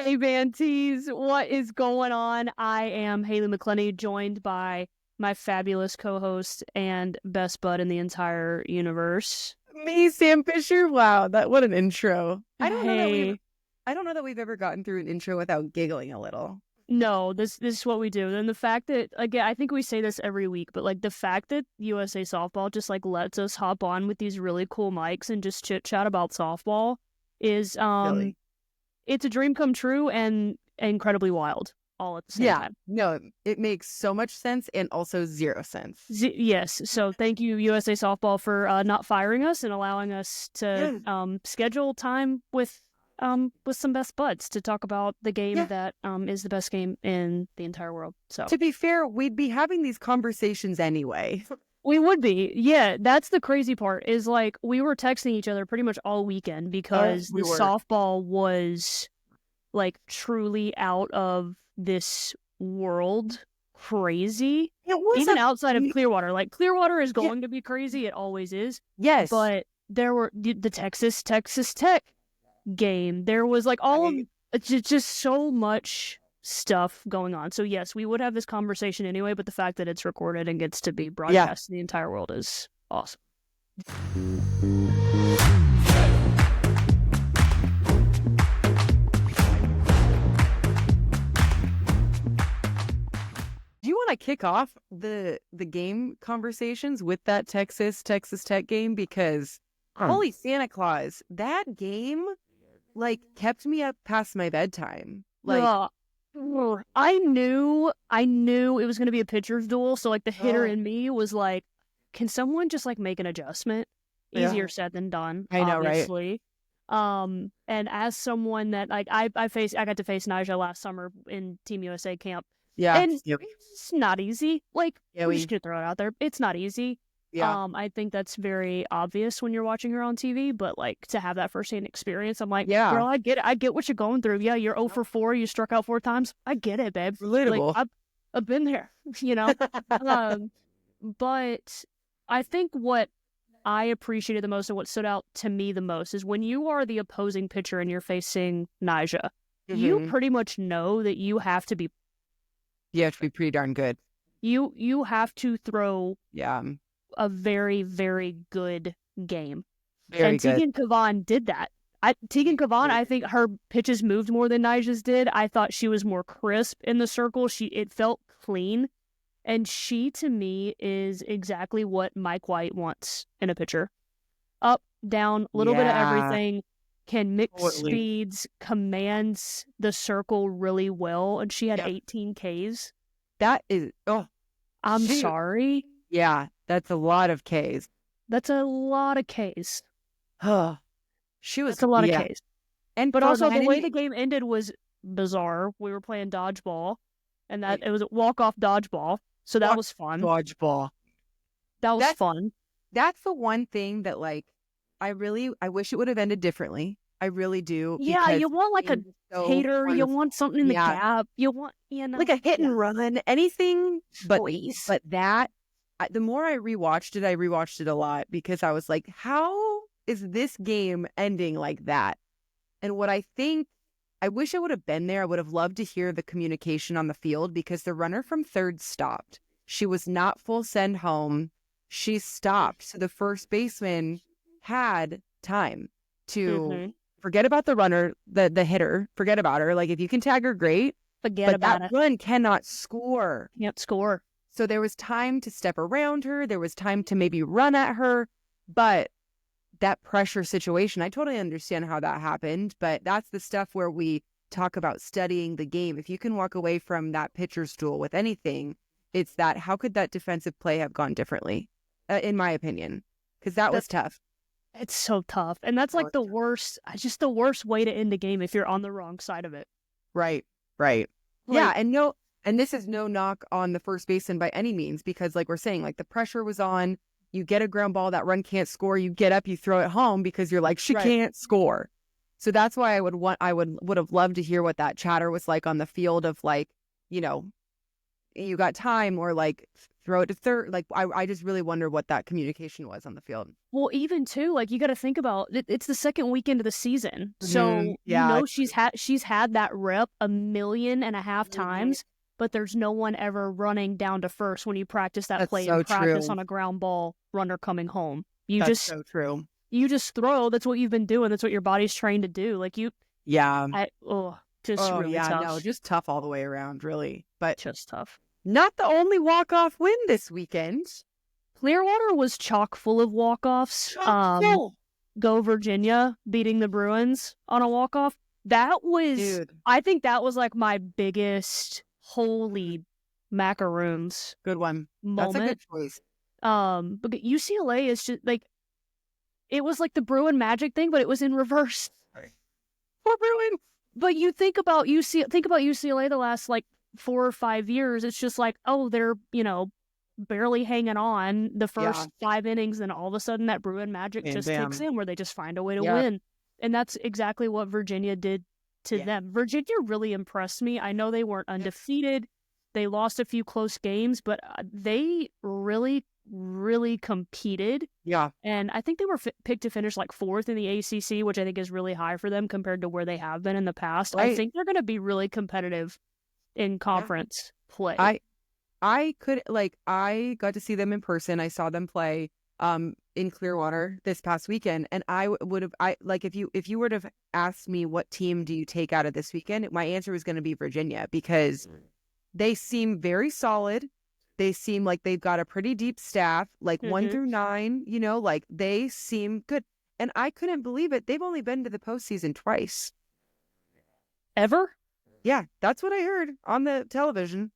Hey, Bantees, what is going on? I am Haley McClenny, joined by my fabulous co-host and best bud in the entire universe. Me, Sam Fisher. Wow, what an intro. Hey, I don't know that we've ever gotten through an intro without giggling a little. no, this is what we do. And the fact that, again, I think we say this every week, but like the fact that USA Softball just like lets us hop on with these really cool mics and just chit chat about softball is Really. it's a dream come true and incredibly wild all at the same time. No, it makes so much sense and also zero sense. Yes. So thank you, USA Softball, for not firing us and allowing us to schedule time with some best buds to talk about the game that is the best game in the entire world. So to be fair, we'd be having these conversations anyway. We would be. Yeah, that's the crazy part is like we were texting each other pretty much all weekend because the softball was like truly out of this world crazy. It was even outside of Clearwater. Like Clearwater is going to be crazy. It always is. Yes. But there were the Texas Tech game. There was like all of just so much stuff going on. So yes, we would have this conversation anyway, but the fact that it's recorded and gets to be broadcast to the entire world is awesome. Do you want to kick off the game conversations with that Texas Tech game? Because holy Santa Claus, that game like kept me up past my bedtime. Like I knew it was going to be a pitcher's duel, so like the hitter in me was like, can someone just like make an adjustment? Easier said than done. I know, obviously. Right? And as someone that like I got to face Nyjah last summer in Team USA camp. Yeah. And it's not easy. Like we're just gonna throw it out there. It's not easy. Yeah. I think that's very obvious when you're watching her on TV, but like to have that firsthand experience, I'm like, yeah, girl, I get it. I get what you're going through. Yeah, you're 0 for 4. You struck out 4 times. I get it, babe. Relatable. Like, I've been there, you know. But I think what I appreciated the most and what stood out to me the most is when you are the opposing pitcher and you're facing Nyjah, you pretty much know that you have to be. You have to be pretty darn good. You have to throw. A very, very good game. Very good. Tegan Kavan did that. Tegan Kavan, I think her pitches moved more than Nyjah's did. I thought she was more crisp in the circle. It felt clean. And she, to me, is exactly what Mike White wants in a pitcher. Up, down, a little bit of everything. Can mix speeds, commands the circle really well. And she had 18 Ks. That is, I'm sorry. Yeah, that's a lot of Ks. That's a lot of Ks. She was a lot of Ks. But also the way the game ended was bizarre. We were playing dodgeball, and it was a walk-off dodgeball, so that was fun. Dodgeball. That was fun. That's the one thing that, like, I wish it would have ended differently. I really do. Yeah, you want like a hater. You want something in the gap. You want, like a hit and run, anything. But that. The more I rewatched it a lot because I was like, how is this game ending like that? And what I wish I would have been there. I would have loved to hear the communication on the field because the runner from third stopped. She was not full send home. She stopped. So the first baseman had time to forget about the runner, the hitter, forget about her. Like if you can tag her, great. But that run cannot score. Can't score. So there was time to step around her. There was time to maybe run at her. But that pressure situation, I totally understand how that happened. But that's the stuff where we talk about studying the game. If you can walk away from that pitcher's duel with anything, it's that how could that defensive play have gone differently, in my opinion? Because that was tough. It's so tough. And that's like the worst way to end a game if you're on the wrong side of it. Right. Yeah, and this is no knock on the first baseman by any means, because like we're saying, like the pressure was on, you get a ground ball, that run can't score, you get up, you throw it home because you're like, she can't score. So that's why I would have loved to hear what that chatter was like on the field of like, you know, you got time or like throw it to third. Like, I just really wonder what that communication was on the field. Well, even too, like you got to think about it's the second weekend of the season, so she's had that rep 1.5 million times, but there's no one ever running down to first when you practice that play in practice on a ground ball runner coming home. That's so true. You just throw. That's what you've been doing. That's what your body's trained to do. Like you. Yeah. Really tough. No, just tough all the way around, really. But just tough. Not the only walk-off win this weekend. Clearwater was chock full of walk-offs. Go Virginia beating the Bruins on a walk-off. That was, I think that was like my biggest holy macaroons. Good one. Moment. That's a good choice. But UCLA is just like, it was like the Bruin Magic thing, but it was in reverse. Poor Bruin. But you think about UCLA the last like 4 or 5 years, it's just like, oh, they're, barely hanging on the first 5 innings, and all of a sudden that Bruin magic just kicks in where they just find a way to win. And that's exactly what Virginia did to them. Virginia really impressed me. I know they weren't undefeated. They lost a few close games, but they really, really competed. Yeah. And I think they were picked to finish like 4th in the ACC, which I think is really high for them compared to where they have been in the past. Right. I think they're going to be really competitive in conference play. I got to see them in person. I saw them play in Clearwater this past weekend, and if you were to have asked me what team do you take out of this weekend, my answer was going to be Virginia, because they seem very solid. They seem like they've got a pretty deep staff, like 1 through 9, like they seem good. And I couldn't believe it. They've only been to the postseason twice. Ever? Yeah, that's what I heard on the television.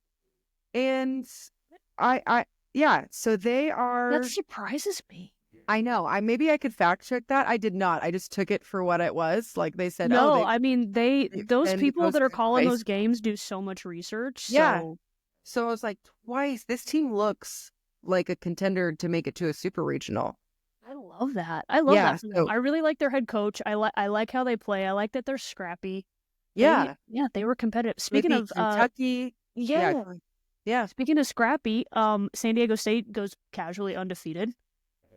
And so they are... That surprises me. I know. Maybe I could fact check that. I did not. I just took it for what it was. Like they said, no, I mean, those people that are calling those games do so much research. Yeah. So I was like, twice. This team looks like a contender to make it to a super regional. I love that. I love that for them. I really like their head coach. I like how they play. I like that they're scrappy. Yeah. They were competitive. Speaking of Kentucky. Yeah. Speaking of scrappy, San Diego State goes casually undefeated.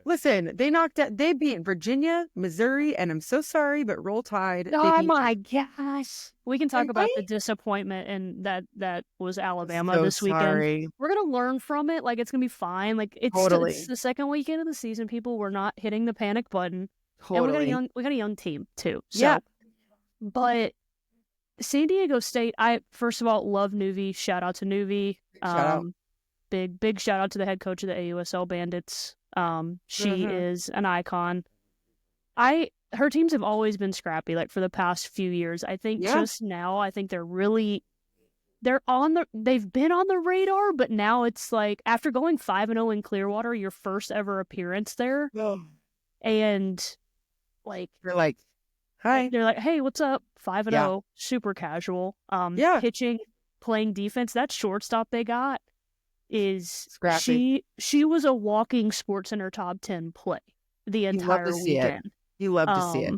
Listen, they beat Virginia, Missouri, and I'm so sorry, but Roll Tide. Oh my gosh. We can talk about the disappointment, and that was Alabama this weekend. Sorry. We're going to learn from it. Like, it's going to be fine. Like, it's the second weekend of the season, people. We're not hitting the panic button. Totally. And we got a young team, too. So, but San Diego State, I, first of all, love Nuvi. Shout out to Nuvi. Big shout out to the head coach of the AUSL Bandits. She is an icon. Her teams have always been scrappy, like for the past few years. I think just now, I think they've been on the radar, but now it's like, after going 5-0 in Clearwater, your first ever appearance there, and like, you're like, hi. They're like, hey, what's up? 5-0, super casual. Pitching, playing defense. That shortstop they got is scrappy. She was a walking SportsCenter top 10 play the entire weekend. You love to see it.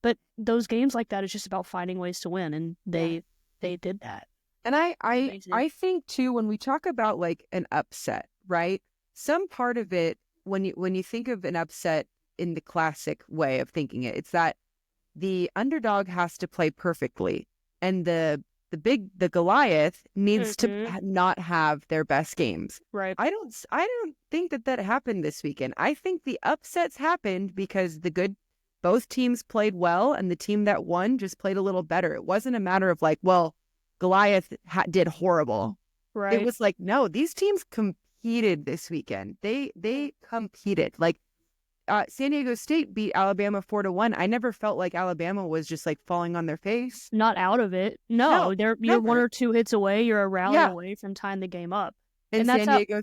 But those games like that is just about finding ways to win, and they did that. And I think too, when we talk about like an upset, right? Some part of it, when you think of an upset in the classic way of thinking it, it's that the underdog has to play perfectly, and the Goliath needs to not have their best games. Right. I don't think that happened this weekend. I think the upsets happened because both teams played well, and the team that won just played a little better. It wasn't a matter of like, well, Goliath did horrible. Right. It was like, no, these teams competed this weekend. They competed. Like, San Diego State beat Alabama 4-1. I never felt like Alabama was just like falling on their face. Not out of it. No, you're 1 or 2 hits away. You're a rally away from tying the game up. And that's San Diego,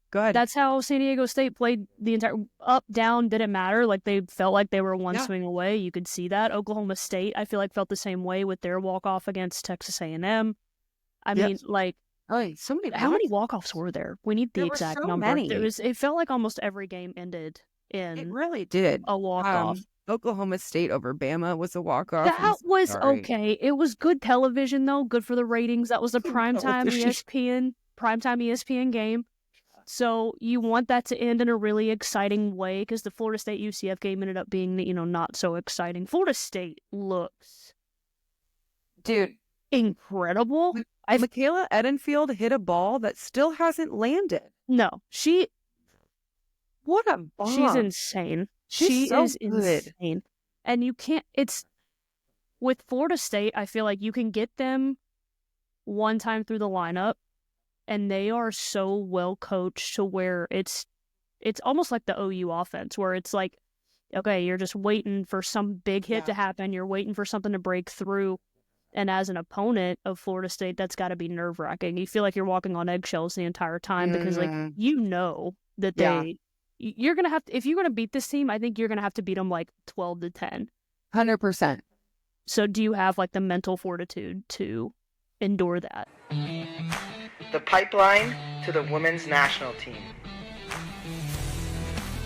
go ahead. That's how San Diego State played the entire up, down, didn't matter. Like, they felt like they were one swing away. You could see that. Oklahoma State, I feel like, felt the same way with their walk-off against Texas A&M. I mean, like, how many walk-offs were there? We need the exact number. Many. It felt like almost every game ended it really did. A walk-off. Oklahoma State over Bama was a walk-off. That was okay. It was good television, though. Good for the ratings. That was a primetime ESPN game. So you want that to end in a really exciting way, because the Florida State UCF game ended up being, not so exciting. Florida State looks, dude, incredible. Michaela Edenfield hit a ball that still hasn't landed. No, what a bomb. She's insane. She so is good. Insane. And you can't, with Florida State, I feel like you can get them one time through the lineup, and they are so well coached to where it's almost like the OU offense, where it's like, okay, you're just waiting for some big hit to happen. You're waiting for something to break through. And as an opponent of Florida State, that's got to be nerve-wracking. You feel like you're walking on eggshells the entire time because, like, that you're going to have to, if you're going to beat this team, I think you're going to have to beat them like 12-10. 100%. So do you have like the mental fortitude to endure that? The pipeline to the women's national team.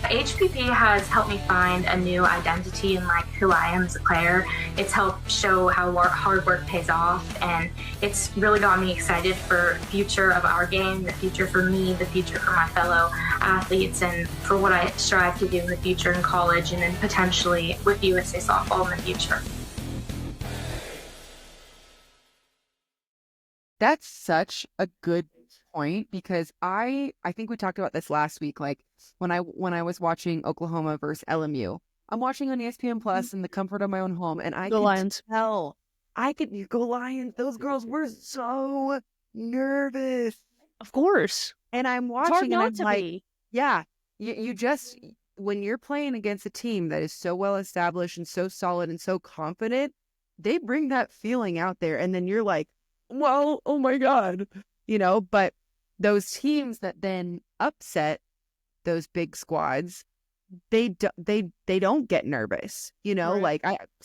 HPP has helped me find a new identity in like who I am as a player. It's helped show how hard work pays off, and it's really got me excited for the future of our game, the future for me, the future for my fellow athletes, and for what I strive to do in the future in college and then potentially with USA softball in the future. That's such a good point, because I think we talked about this last week. Like when I was watching Oklahoma versus LMU, I'm watching on ESPN Plus in the comfort of my own home, and I could tell, go Lions. Those girls were so nervous. Of course. And I'm watching, and I'm like, yeah, you just, when you're playing against a team that is so well established and so solid and so confident, they bring that feeling out there, and then you're like, well, oh my God, but those teams that then upset those big squads, they don't get nervous, Right. Like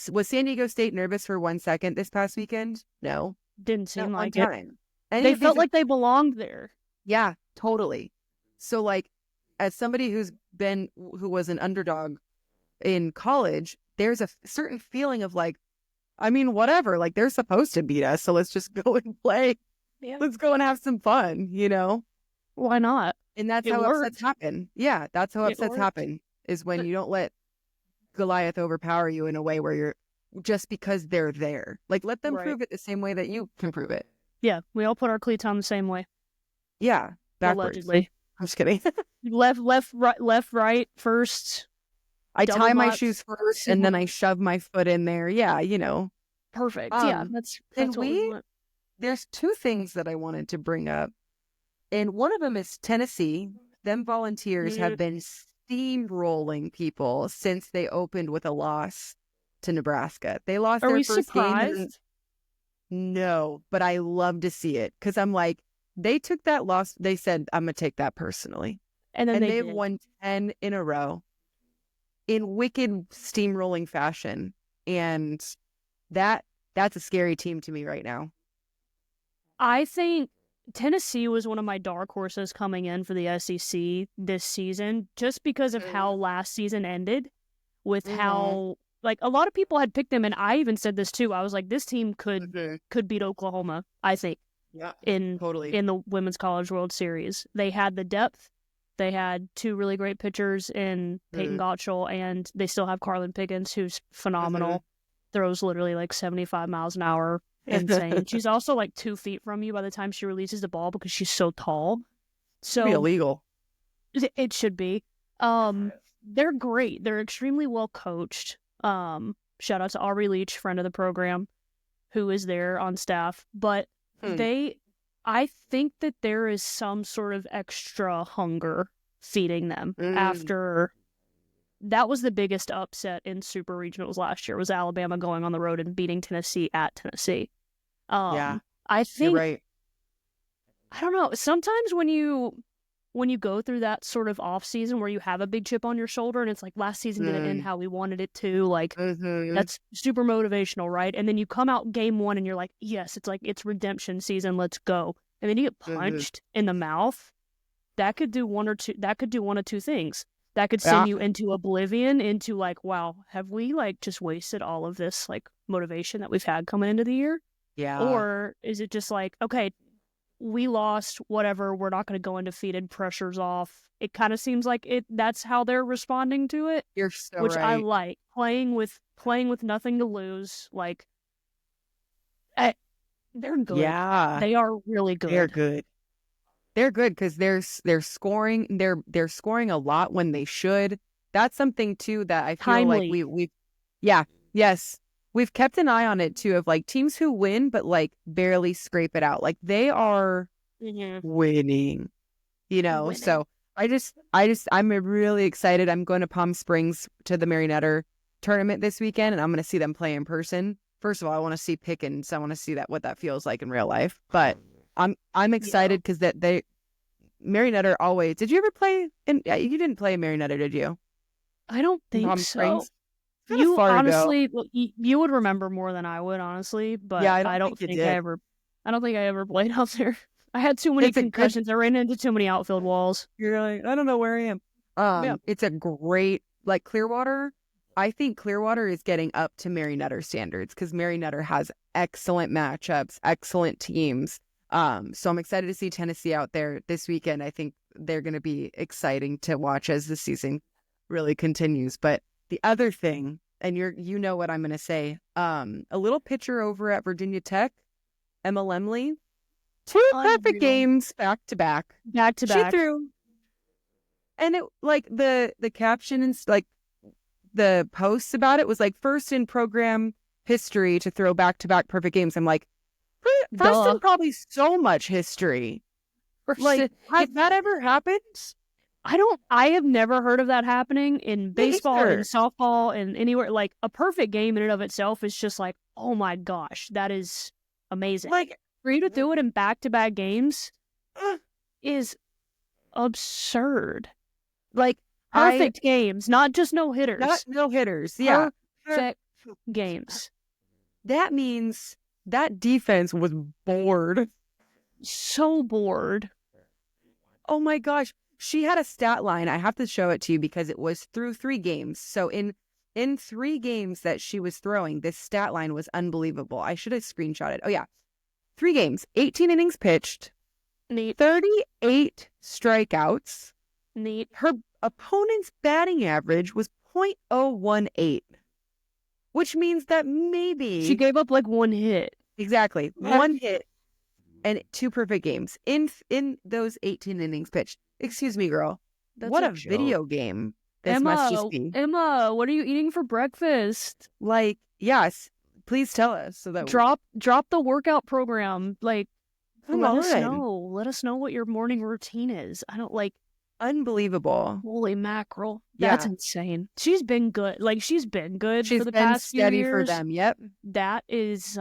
was San Diego State nervous for 1 second this past weekend? No. Didn't seem like it. They felt like they belonged there. Yeah, totally. So like, as somebody who was an underdog in college, there's a certain feeling of like, I mean, whatever, like they're supposed to beat us, so let's just go and play. Yeah. Let's go and have some fun, Why not? And that's how upsets happen. Yeah, that's how upsets happen, is when you don't let Goliath overpower you in a way where you're just because they're there. Like, let them prove it the same way that you can prove it. Yeah, we all put our cleats on the same way. Yeah, backwards. Allegedly. I'm just kidding. left, right first. I tie my shoes first, and then I shove my foot in there. Yeah, Perfect. Yeah, that's what we want. There's two things that I wanted to bring up. And one of them is Tennessee. Them Volunteers have been steamrolling people since they opened with a loss to Nebraska. They lost their first surprised? game. No, but I love to see it, because I'm like, they took that loss. They said, I'm going to take that personally. And then they've won 10 in a row in wicked steamrolling fashion. And that's a scary team to me right now. I think Tennessee was one of my dark horses coming in for the SEC this season, just because of how last season ended, with how, like, a lot of people had picked them, and I even said this too. I was like, this team could beat Oklahoma, I think, in the Women's College World Series. They had the depth. They had two really great pitchers in Peyton Gottschall, and they still have Carlin Pickens, who's phenomenal. Throws literally like 75 miles an hour. Insane. She's also like 2 feet from you by the time she releases the ball, because she's so tall. So it'd be illegal. It should be. They're great. They're extremely well coached. Shout out to Aubrey Leach, friend of the program, who is there on staff. But I think that there is some sort of extra hunger feeding them after. That was the biggest upset in Super Regionals last year, was Alabama going on the road and beating Tennessee at Tennessee. I think, you're right. I don't know, sometimes when you go through that sort of off season where you have a big chip on your shoulder and it's like, last season didn't end how we wanted it to, like, that's super motivational, right? And then you come out game one and you're like, yes, it's like, it's redemption season, let's go. And then you get punched in the mouth. That could do one of two things. That could send you into oblivion, into like, wow, have we like just wasted all of this like motivation that we've had coming into the year? Yeah. Or is it just like, okay, we lost, whatever, we're not going to go undefeated, pressure's off. It kind of seems like that's how they're responding to it. You're so which right. I like. Playing with nothing to lose. Like, they're good. Yeah. They are really good. They're good. They're good because they're scoring. They're scoring a lot when they should. That's something too that I feel Timely. like yes. We've kept an eye on it too of like teams who win but like barely scrape it out. Like they are winning, Winning. So I'm really excited. I'm going to Palm Springs to the Marionette tournament this weekend, and I'm going to see them play in person. First of all, I want to see Pickens. I want to see what that feels like in real life. But I'm excited because Marionette always. Did you ever play? You didn't play Marionette, did you? I don't think Palm so. Springs? You honestly, you would remember more than I would, honestly. But yeah, I don't think I ever played out there. I had too many concussions. I ran into too many outfield walls. You're like, I don't know where I am. It's a great Clearwater. I think Clearwater is getting up to Marionette standards because Marionette has excellent matchups, excellent teams. So I'm excited to see Tennessee out there this weekend. I think they're going to be exciting to watch as the season really continues. But the other thing, and you know what I'm going to say, a little pitcher over at Virginia Tech, Emma Lemley, 2 perfect games back to back. She threw, and it like the caption and like the posts about it was like first in program history to throw back to back perfect games. I'm like, first in probably so much history. Like, has that ever happened? I have never heard of that happening in baseball, in softball, and anywhere. Like, a perfect game in and of itself is just like, oh my gosh, that is amazing. Like, for you to do it in back-to-back games is absurd. Like, perfect games, not just no-hitters. Not no-hitters, yeah. Perfect games. That means that defense was bored. So bored. Oh my gosh. She had a stat line. I have to show it to you because it was through 3 games. So in 3 games that she was throwing, this stat line was unbelievable. I should have screenshotted. Oh yeah. 3 games, 18 innings pitched, neat, 38 strikeouts. Neat. Her opponent's batting average was .018, which means that maybe she gave up like 1 hit. Exactly. 1 hit and 2 perfect games in those 18 innings pitched. Excuse me, girl. What a video game this must just be. Emma, what are you eating for breakfast? Like, yes, please tell us so that drop the workout program. Like, let us know what your morning routine is. I don't like. Unbelievable. Holy mackerel. That's insane. She's been good. Like, she's been good for the past few steady years. for them. Yep. That is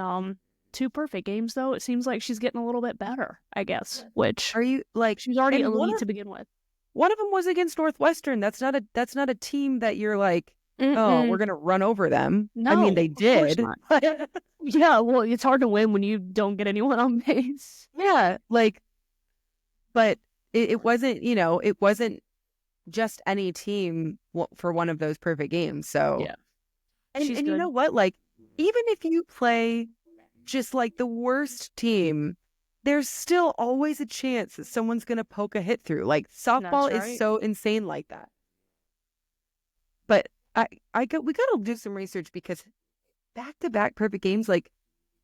2 perfect games though. It seems like she's getting a little bit better, I guess. Which are you like? She's already elite to begin with. One of them was against Northwestern. That's not a team that you're like, oh, we're gonna run over them. No, I mean they did. Yeah, well, it's hard to win when you don't get anyone on base. Yeah, like, but it wasn't. It wasn't just any team for one of those perfect games. So yeah, and you know what? Like, even if you play just like the worst team, there's still always a chance that someone's going to poke a hit through. Like, softball is so insane like that. But we got to do some research because back-to-back perfect games, like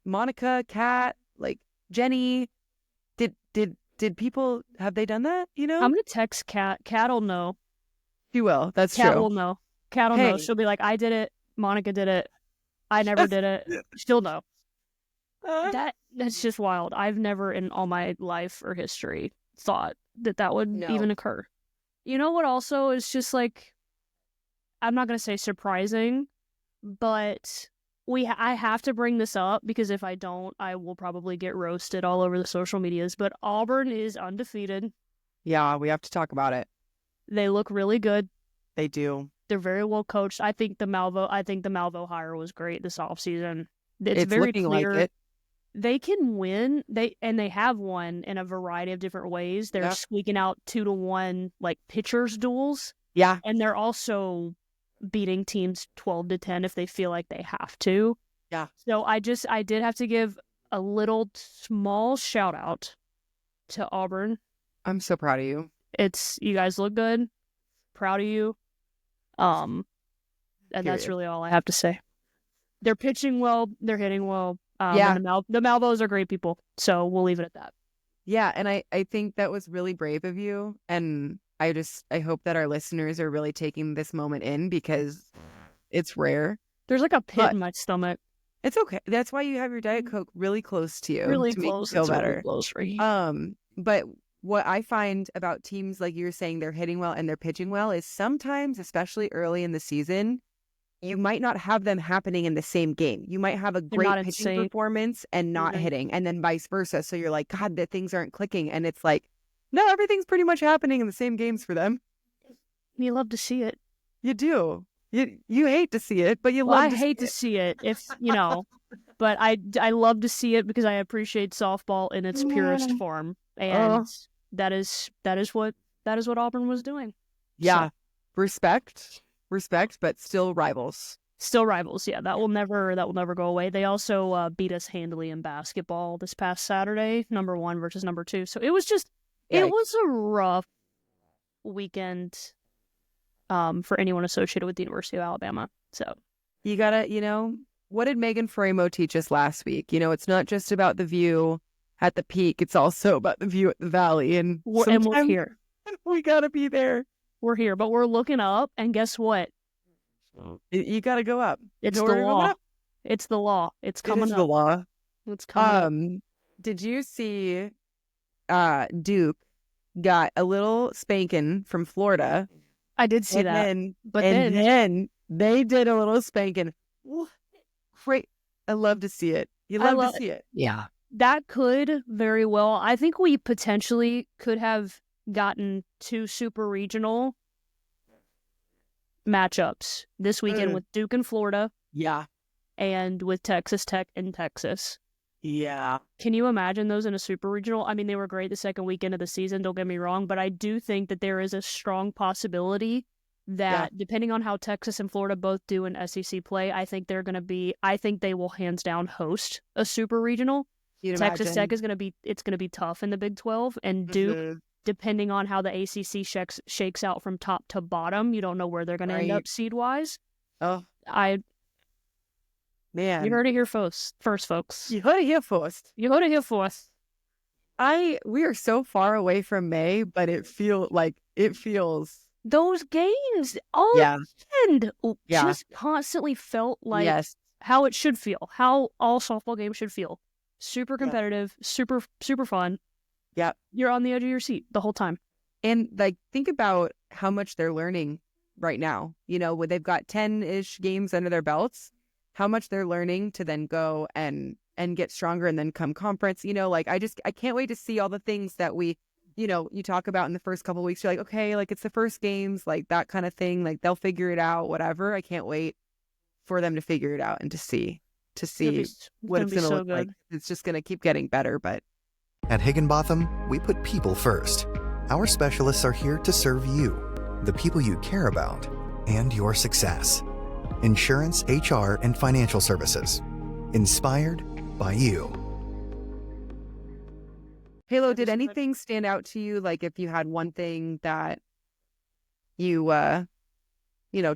Monica, Kat, like Jenny, did people, have they done that? I'm going to text Kat. Kat will know. She will. That's Kat true. Kat will know. Kat will know. She'll be like, I did it. Monica did it. I never did it. She'll know. That's just wild. I've never in all my life or history thought that would even occur. You know what also is just like, I'm not going to say surprising, but I have to bring this up because if I don't, I will probably get roasted all over the social medias, but Auburn is undefeated. Yeah, we have to talk about it. They look really good. They do. They're very well coached. I think the Malvo hire was great this offseason. It's very looking clear. Like it. They can win. They have won in a variety of different ways. They're squeaking out 2-1 like pitchers duels. Yeah. And they're also beating teams 12-10 if they feel like they have to. Yeah. So I did have to give a little small shout out to Auburn. I'm so proud of you. You guys look good. Proud of you. And that's really all I have to say. They're pitching well. They're hitting well. And the Malvos are great people. So we'll leave it at that. Yeah, and I think that was really brave of you. And I hope that our listeners are really taking this moment in because it's rare. There's like a pit in my stomach. It's okay. That's why you have your Diet Coke really close to you. Really to close. Make you feel it's better. Really close for you. But what I find about teams, like you were saying, they're hitting well and they're pitching well, is sometimes, especially early in the season, you might not have them happening in the same game. You might have a great pitching performance and not hitting, and then vice versa. So you're like, God, that things aren't clicking. And it's like, no, everything's pretty much happening in the same games for them. You love to see it. You do. You hate to see it, but you love I hate to see it, if, but I love to see it because I appreciate softball in its purest form. And that is what Auburn was doing. Yeah. So. Respect, but still rivals. Still rivals, yeah. That will never go away. They also beat us handily in basketball this past Saturday, number 1 versus number 2. So it was it was a rough weekend for anyone associated with the University of Alabama. So you gotta, what did Megan Framo teach us last week? It's not just about the view at the peak; it's also about the view at the valley. And we're here. We gotta be there. We're here, but we're looking up, and guess what? You gotta go up. It's the law. It's the law. It's coming up. The law. It's coming up. Did you see Duke got a little spanking from Florida? I did see that. Then they did a little spanking. Great. I love to see it. You love to see it. Yeah. That could very well. I think we potentially could have gotten 2 super regional matchups this weekend with Duke and Florida. Yeah. And with Texas Tech in Texas. Yeah. Can you imagine those in a super regional? I mean, they were great the second weekend of the season, don't get me wrong, but I do think that there is a strong possibility that depending on how Texas and Florida both do in SEC play, I think they will hands down host a super regional. Texas Tech is going to be tough in the Big 12, and Duke, depending on how the ACC shakes out from top to bottom, you don't know where they're going to end up seed-wise. Oh. Man. You heard it here first, folks. You heard it here first. We are so far away from May, but it feels... Those games all weekend just constantly felt like how it should feel, how all softball games should feel. Super competitive, super, super fun. Yeah. You're on the edge of your seat the whole time. And think about how much they're learning right now. When they've got 10-ish games under their belts, how much they're learning to then go and get stronger and then come conference. I can't wait to see all the things that we, you talk about in the first couple of weeks. You're like, okay, it's the first games, that kind of thing. They'll figure it out, whatever. I can't wait for them to figure it out and to see what it's going to look like. It's just going to keep getting better. But at Higginbotham, we put people first. Our specialists are here to serve you, the people you care about, and your success. Insurance, HR, and financial services. Inspired by you. Halo, did anything stand out to you? If you had one thing that you,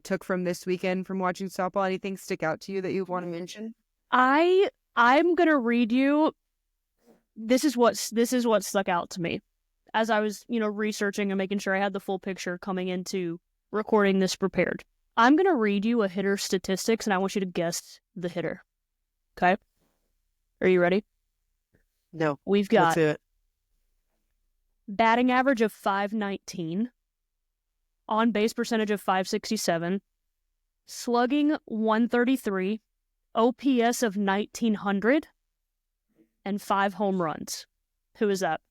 took from this weekend from watching softball, anything stick out to you that you want to mention? I'm going to read you. This is what stuck out to me as I was, researching and making sure I had the full picture coming into recording this prepared. I'm going to read you a hitter's statistics, and I want you to guess the hitter. Okay? Are you ready? No. We've got Let's do it. Batting average of .519, on base percentage of .567, slugging .133, OPS of 1900, and 5 home runs. Who is that?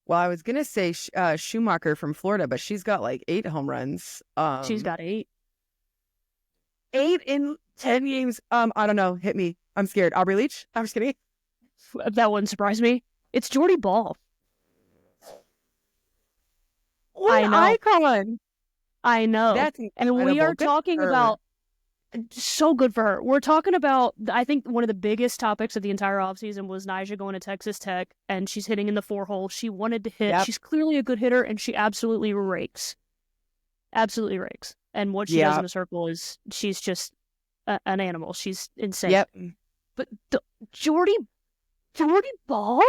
Well, I was going to say Schumacher from Florida, but she's got 8 home runs. She's got 8. 8 in 10 games. I don't know. Hit me. I'm scared. Aubrey Leach? I'm just kidding. That wouldn't surprise me. It's Jordy Bahl. What an icon. I know. That's and we are talking about So good for her. We're talking about, I think one of the biggest topics of the entire offseason was Nyjah going to Texas Tech, and she's hitting in the 4-hole. She wanted to hit. Yep. She's clearly a good hitter, and she absolutely rakes. Absolutely rakes. And what she does in the circle is, she's just an animal. She's insane. Yep. But Jordy Bahl?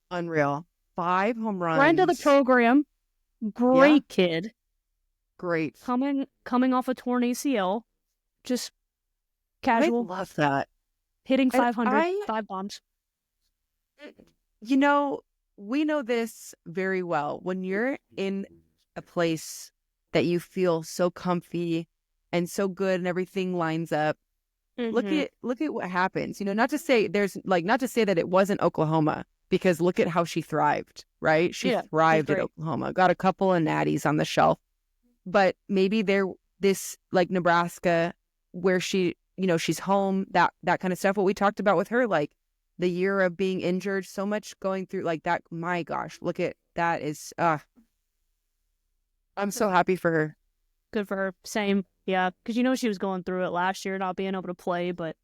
Unreal. 5 home runs. Friend of the program. Great kid. Great. Coming off a torn ACL. Just casual. I love that. Hitting 500, 5 bombs. You know, we know this very well. When you're in a place that you feel so comfy and so good and everything lines up, look at what happens. You know, not to say that it wasn't Oklahoma, because look at how she thrived, right? She thrived at Oklahoma, got a couple of natties on the shelf. But maybe this like Nebraska, where she, you know, she's home, that kind of stuff. What we talked about with her, like the year of being injured, so much going through like that. My gosh, look at that is, I'm so happy for her. Good for her. Same. Yeah. Because you know, she was going through it last year, not being able to play, but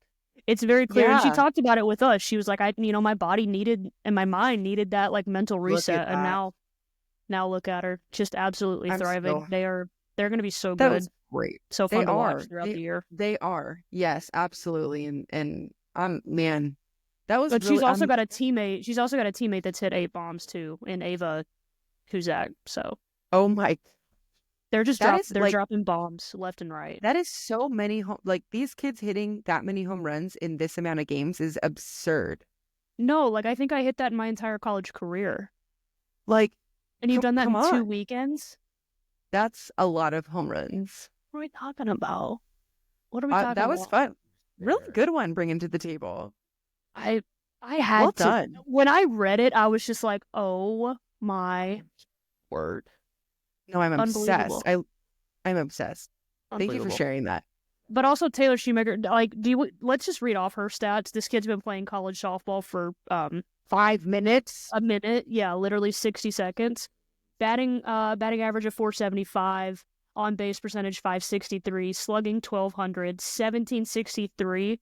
it's very clear. And she talked about it with us. She was like, my body needed, and my mind needed that like mental reset. And now look at her, just absolutely thriving. They're going to be so good. Was great. So fun to watch throughout the year. They are. Yes, absolutely. And man, that was. But really, she's also got a teammate. She's also got a teammate that's hit 8 bombs too, in Ava Kuzak. So. Oh my. They're just dropping bombs left and right. That is so many these kids hitting that many home runs in this amount of games is absurd. No, like I think I hit that in my entire college career. Like, and you've done that in 2 weekends? That's a lot of home runs. What are we talking about? What are we talking about? That was fun. Really good one bringing to the table. I had well to. Done. When I read it, I was just like, oh my word. No, I'm obsessed. I'm obsessed. Thank you for sharing that. But also Taylor Shoemaker, like, let's just read off her stats. This kid's been playing college softball for 5 minutes. A minute, yeah, literally 60 seconds. Batting average of 475, on base percentage 563, slugging 1200, 1763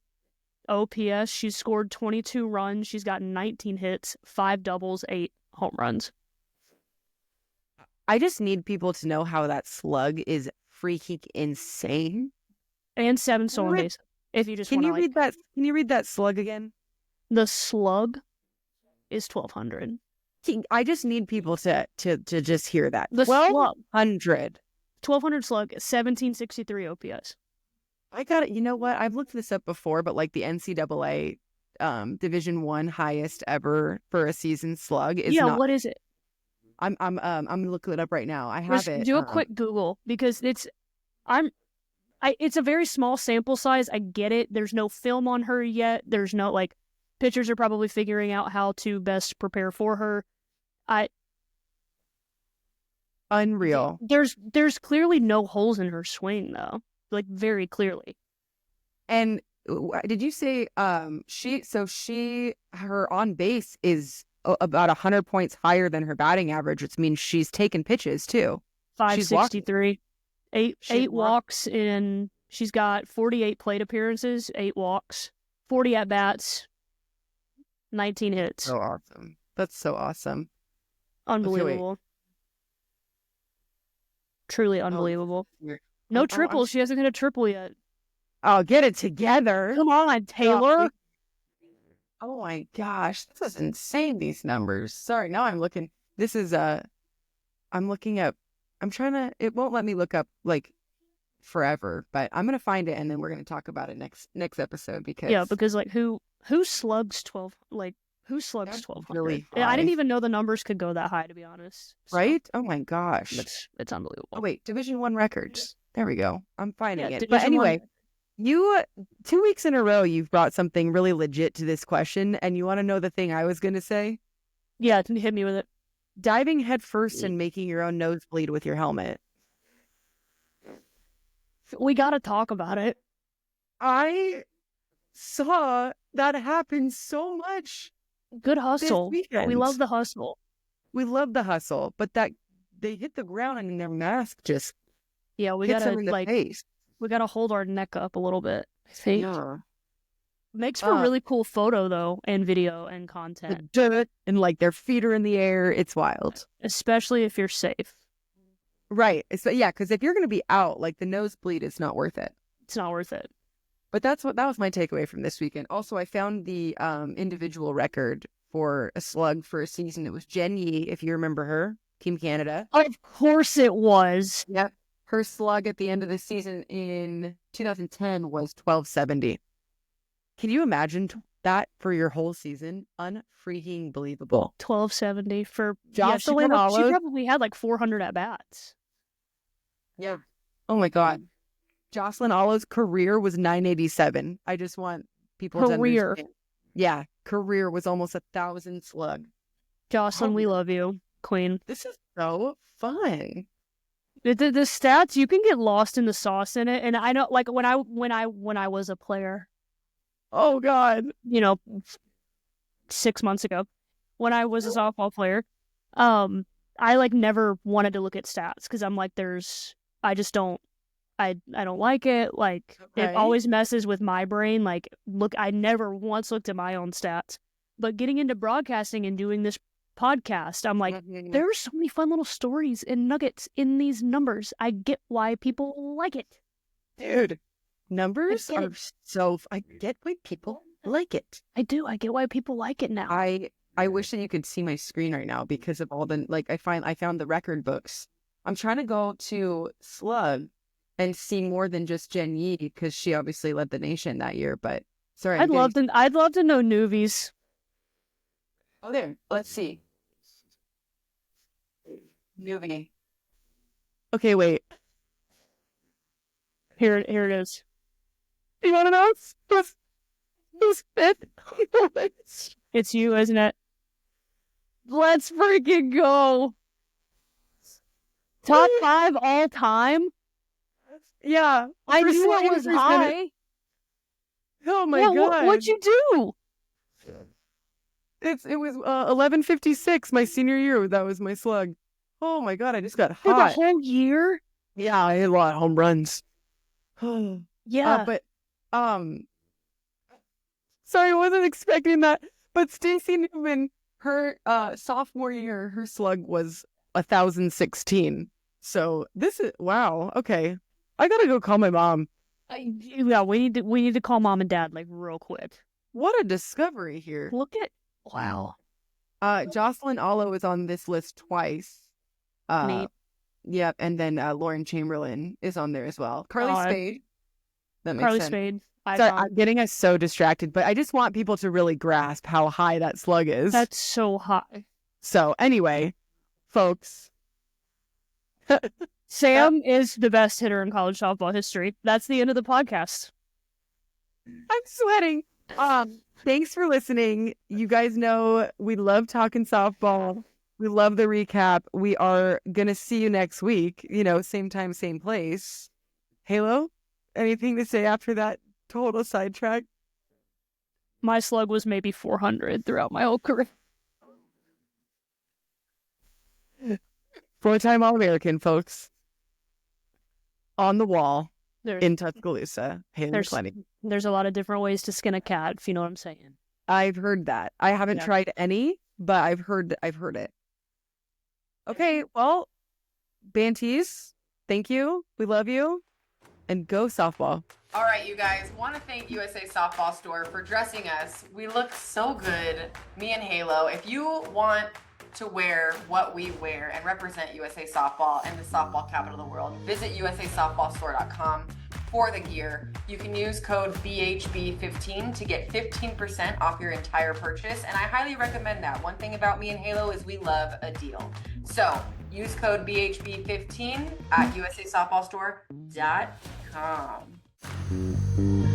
OPS. She's scored 22 runs. She's got 19 hits, 5 doubles, 8 home runs. I just need people to know how that slug is freaking insane. And 7 stolen bases. If you just Can you read that slug again? The slug is 1200. I just need people to just hear that. The 1200. 1200 slug, 1763 OPS. I got it. You know what? I've looked this up before, but like the NCAA Division I highest ever for a season slug is what is it? I'm gonna look it up right now. I have it. Do a quick Google, because it's a very small sample size. I get it. There's no film on her yet. There's no like pitchers are probably figuring out how to best prepare for her. Unreal. There's clearly no holes in her swing though, like very clearly. And did you say her on base is about 100 points higher than her batting average, which means she's taken pitches too. 563, eight walks in. She's got 48 plate appearances, 8 walks, 40 at bats, 19 hits. So awesome! That's so awesome. Unbelievable. Okay, truly unbelievable. No triples. She hasn't hit a triple yet. Oh, get it together! Come on, Taylor. Oh my gosh, this is insane, these numbers. Sorry, now I'm looking. This is I'm looking up. It won't let me look up like forever, but I'm going to find it and then we're going to talk about it next episode because like who slugs 12, like who slugs 1200? Really I didn't even know the numbers could go that high, to be honest. So, right? Oh my gosh. It's unbelievable. Oh wait, Division I records. There we go. I'm finding it. But anyway, you 2 weeks in a row, you've brought something really legit to this question, and you want to know the thing I was going to say? Yeah, hit me with it. Diving headfirst and making your own nose bleed with your helmet. We got to talk about it. I saw that happen so much. Good hustle. We love the hustle. We love the hustle, but that they hit the ground and their mask just we hits gotta them in the face. We got to hold our neck up a little bit, I think. Yeah. Makes for a really cool photo, though, and video and content. And like their feet are in the air. It's wild. Especially if you're safe. Right. So, yeah, because if you're going to be out, like the nosebleed is not worth it. It's not worth it. But that was my takeaway from this weekend. Also, I found the individual record for a slug for a season. It was Jen Yi, if you remember her, Team Canada. Of course it was. Yep. Her slug at the end of the season in 2010 was 1270. Can you imagine that for your whole season? Unfreaking believable. 1270 for Jocelyn she Allo. probably had like 400 at bats. Yeah. Oh my God. Jocelyn Allo's career was 987. I just want people to understand. Yeah. Career was almost 1,000 slug. Jocelyn, we love you, Queen. This is so fun. The stats, you can get lost in the sauce in it. And I know, like, when I was a player, oh God, 6 months ago, when I was a softball player, I like never wanted to look at stats because I'm like, I don't like it. Like, It always messes with my brain. Like, I never once looked at my own stats. But getting into broadcasting and doing this podcast, I'm like, there are so many fun little stories and nuggets in these numbers. I get why people like it. Dude, numbers are so... I get why people like it. I do. I get why people like it now. I wish that you could see my screen right now because of all the... Like, I found the record books. I'm trying to go to Slug and see more than just Jen Yi because she obviously led the nation that year. But sorry, I'd love to know newbies. Oh, there. Let's see. Newbie. Okay, wait. Here it is. You want to know who's fifth? It's you, isn't it? Let's freaking go. Top 5 all time? Yeah. I knew it was high. Oh my God. What'd you do? It was 1156 my senior year. That was my slug. Oh my God, I just got For hot. the whole year? Yeah, I had a lot of home runs. Yeah. But sorry, I wasn't expecting that. But Stacey Newman, her sophomore year, her slug was 1,016. So this is wow. Okay, I gotta go call my mom. Yeah, we need to call mom and dad like real quick. What a discovery here! Look at wow. Jocelyn Allo is on this list twice. Neat. Yep, and then Lauren Chamberlain is on there as well. Carly Spade. That makes Carly sense. Spade. I'm getting us so distracted, but I just want people to really grasp how high that slug is. That's so high. So anyway, folks. Sam is the best hitter in college softball history. That's the end of the podcast. I'm sweating. Thanks for listening. You guys know we love talking softball. We love the recap. We are going to see you next week, same time, same place. Halo, anything to say after that total sidetrack? My slug was maybe 400 throughout my whole career. 4-time All-American, folks. On the wall in Tuscaloosa. There's a lot of different ways to skin a cat, if you know what I'm saying. I've heard that. I haven't tried any, but I've heard it. Okay, well, Banties, thank you. We love you. And go softball. All right, you guys, want to thank USA Softball Store for dressing us. We look so good, me and Halo. If you want to wear what we wear and represent USA Softball and the softball capital of the world, visit usasoftballstore.com for the gear. You can use code BHB15 to get 15% off your entire purchase, and I highly recommend that. One thing about me and Halo is we love a deal. So use code BHB15 at usasoftballstore.com.